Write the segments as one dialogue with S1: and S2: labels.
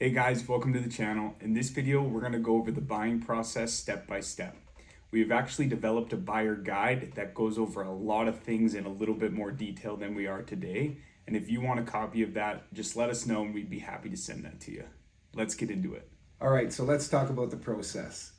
S1: Hey guys, welcome to the channel. In this video, we're going to go over the buying process step by step. We've actually developed a buyer guide that goes over a lot of things in a little bit more detail than we are today. And if you want a copy of that, just let us know and we'd be happy to send that to you. Let's get into it.
S2: All right, so let's talk about the process.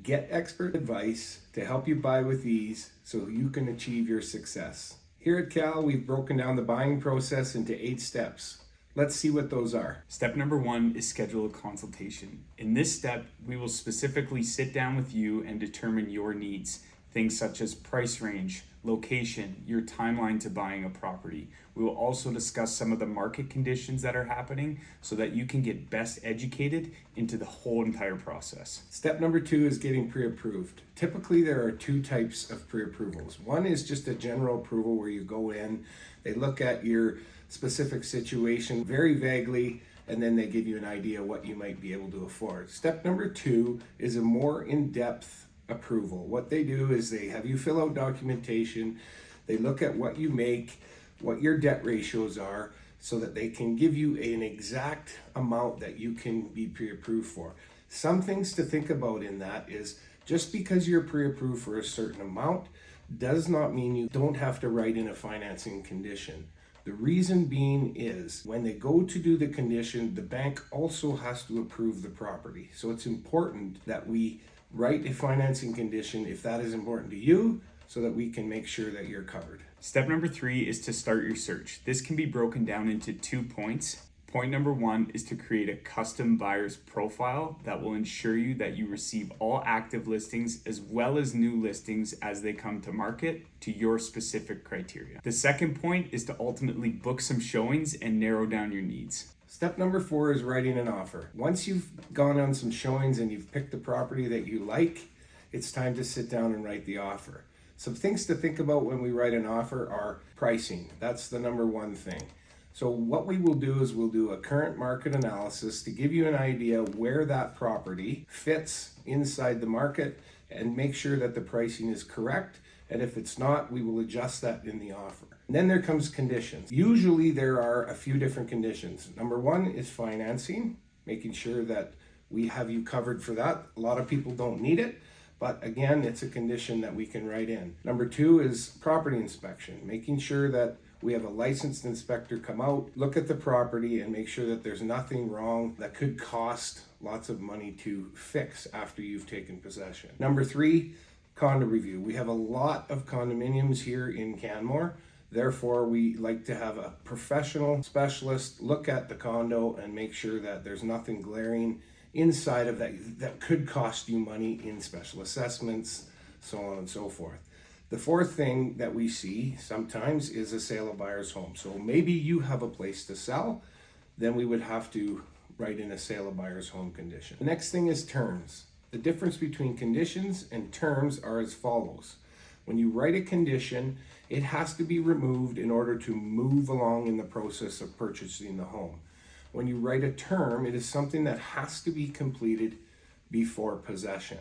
S2: Get expert advice to help you buy with ease so you can achieve your success. Here at Cal, we've broken down the buying process into 8 steps. Let's see what those are.
S1: Step number 1 is schedule a consultation. In this step, we will specifically sit down with you and determine your needs. Things such as price range, location, your timeline to buying a property. We will also discuss some of the market conditions that are happening so that you can get best educated into the whole entire process.
S2: Step number 2 is getting pre-approved. Typically, there are 2 types of pre-approvals. One is just a general approval where you go in, they look at your specific situation very vaguely, and then they give you an idea what you might be able to afford. Step number 2 is a more in-depth approval. What they do is they have you fill out documentation, they look at what you make, what your debt ratios are, so that they can give you an exact amount that you can be pre-approved for. Some things to think about in that is just because you're pre-approved for a certain amount does not mean you don't have to write in a financing condition. The reason being is when they go to do the condition, the bank also has to approve the property. So it's important that we write a financing condition if that is important to you so that we can make sure that you're covered.
S1: Step number 3 is to start your search. This can be broken down into 2 points. Point number 1 is to create a custom buyer's profile that will ensure you that you receive all active listings as well as new listings as they come to market to your specific criteria. The second point is to ultimately book some showings and narrow down your needs.
S2: Step number 4 is writing an offer. Once you've gone on some showings and you've picked the property that you like, it's time to sit down and write the offer. Some things to think about when we write an offer are pricing. That's the number 1 thing. So what we will do is we'll do a current market analysis to give you an idea where that property fits inside the market and make sure that the pricing is correct. And if it's not, we will adjust that in the offer. And then there comes conditions. Usually there are a few different conditions. Number 1 is financing, making sure that we have you covered for that. A lot of people don't need it, but again, it's a condition that we can write in. Number 2 is property inspection, making sure that we have a licensed inspector come out, look at the property and make sure that there's nothing wrong that could cost lots of money to fix after you've taken possession. Number 3, condo review. We have a lot of condominiums here in Canmore. Therefore, we like to have a professional specialist look at the condo and make sure that there's nothing glaring inside of that could cost you money in special assessments, so on and so forth. The 4th thing that we see sometimes is a sale of buyer's home. So maybe you have a place to sell, then we would have to write in a sale of buyer's home condition. The next thing is terms. The difference between conditions and terms are as follows. When you write a condition, it has to be removed in order to move along in the process of purchasing the home. When you write a term, it is something that has to be completed before possession.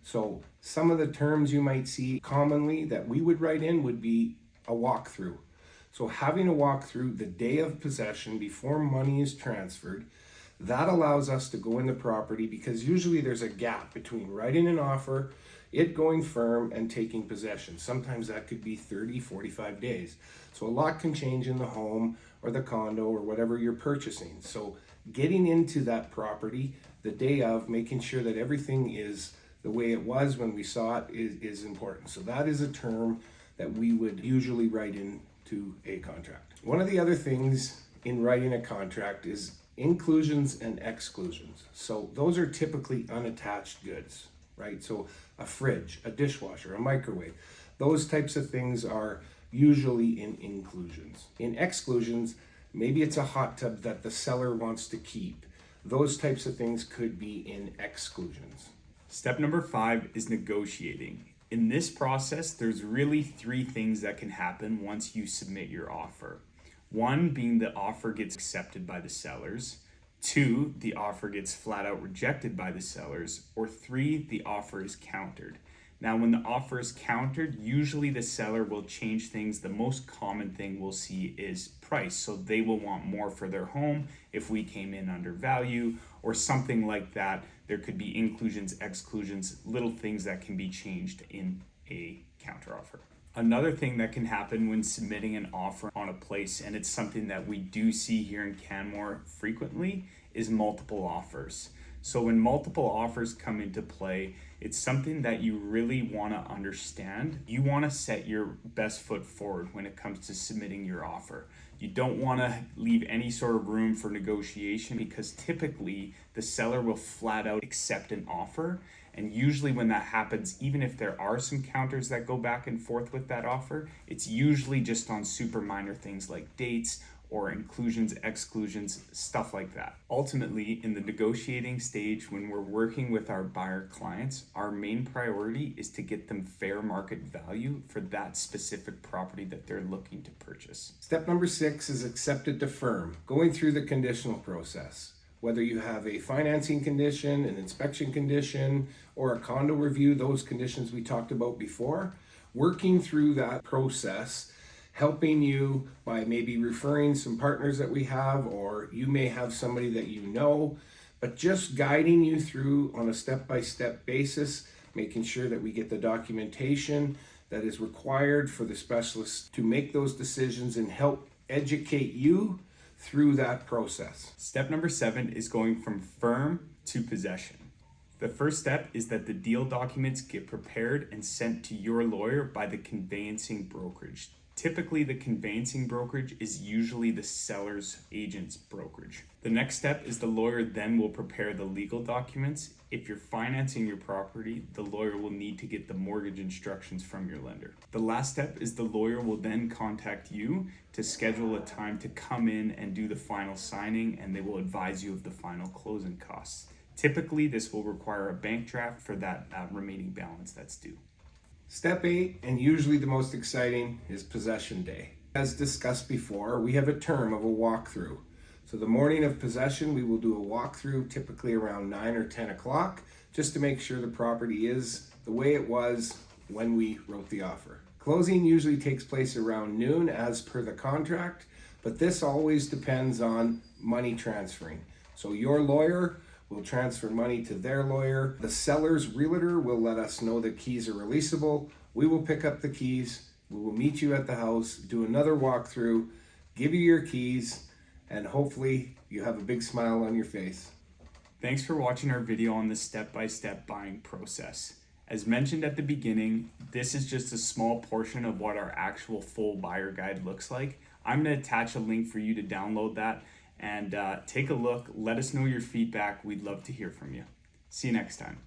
S2: So some of the terms you might see commonly that we would write in would be a walkthrough. So having a walkthrough the day of possession before money is transferred, that allows us to go in the property because usually there's a gap between writing an offer, it going firm, and taking possession. Sometimes that could be 30, 45 days. So a lot can change in the home or the condo or whatever you're purchasing. So getting into that property the day of, making sure that everything is the way it was when we saw it is important. So that is a term that we would usually write into a contract. One of the other things in writing a contract is inclusions and exclusions. So those are typically unattached goods, right? So a fridge, a dishwasher, a microwave, those types of things are usually in inclusions. In exclusions, maybe it's a hot tub that the seller wants to keep. Those types of things could be in exclusions.
S1: Step number 5 is negotiating. In this process, there's really 3 things that can happen once you submit your offer. 1 being the offer gets accepted by the sellers. 2, the offer gets flat out rejected by the sellers. Or 3, the offer is countered. Now, when the offer is countered, usually the seller will change things. The most common thing we'll see is price. So they will want more for their home if we came in under value or something like that. There could be inclusions, exclusions, little things that can be changed in a counteroffer. Another thing that can happen when submitting an offer on a place, and it's something that we do see here in Canmore frequently, is multiple offers. So when multiple offers come into play, it's something that you really want to understand. You want to set your best foot forward when it comes to submitting your offer. You don't want to leave any sort of room for negotiation, because typically the seller will flat out accept an offer. And usually when that happens, even if there are some counters that go back and forth with that offer, it's usually just on super minor things like dates or inclusions, exclusions, stuff like that. Ultimately, in the negotiating stage, when we're working with our buyer clients, our main priority is to get them fair market value for that specific property that they're looking to purchase.
S2: Step number 6 is accepted to firm, going through the conditional process. Whether you have a financing condition, an inspection condition, or a condo review, those conditions we talked about before, working through that process, helping you by maybe referring some partners that we have, or you may have somebody that you know, but just guiding you through on a step-by-step basis, making sure that we get the documentation that is required for the specialists to make those decisions and help educate you through that process.
S1: Step number 7 is going from firm to possession. The first step is that the deal documents get prepared and sent to your lawyer by the conveyancing brokerage. Typically, the conveyancing brokerage is usually the seller's agent's brokerage. The next step is the lawyer then will prepare the legal documents. If you're financing your property, the lawyer will need to get the mortgage instructions from your lender. The last step is the lawyer will then contact you to schedule a time to come in and do the final signing, and they will advise you of the final closing costs. Typically, this will require a bank draft for that remaining balance that's due.
S2: Step 8, and usually the most exciting, is possession day. As discussed before, we have a term of a walkthrough. So the morning of possession, we will do a walkthrough typically around 9 or 10 o'clock, just to make sure the property is the way it was when we wrote the offer. Closing usually takes place around noon as per the contract, but this always depends on money transferring. So your lawyer will transfer money to their lawyer. The seller's realtor will let us know the keys are releasable. We will pick up the keys. We will meet you at the house, do another walkthrough, give you your keys, and hopefully you have a big smile on your face.
S1: Thanks for watching our video on the step-by-step buying process. As mentioned at the beginning, this is just a small portion of what our actual full buyer guide looks like. I'm going to attach a link for you to download that and take a look. Let us know your feedback. We'd love to hear from you. See you next time.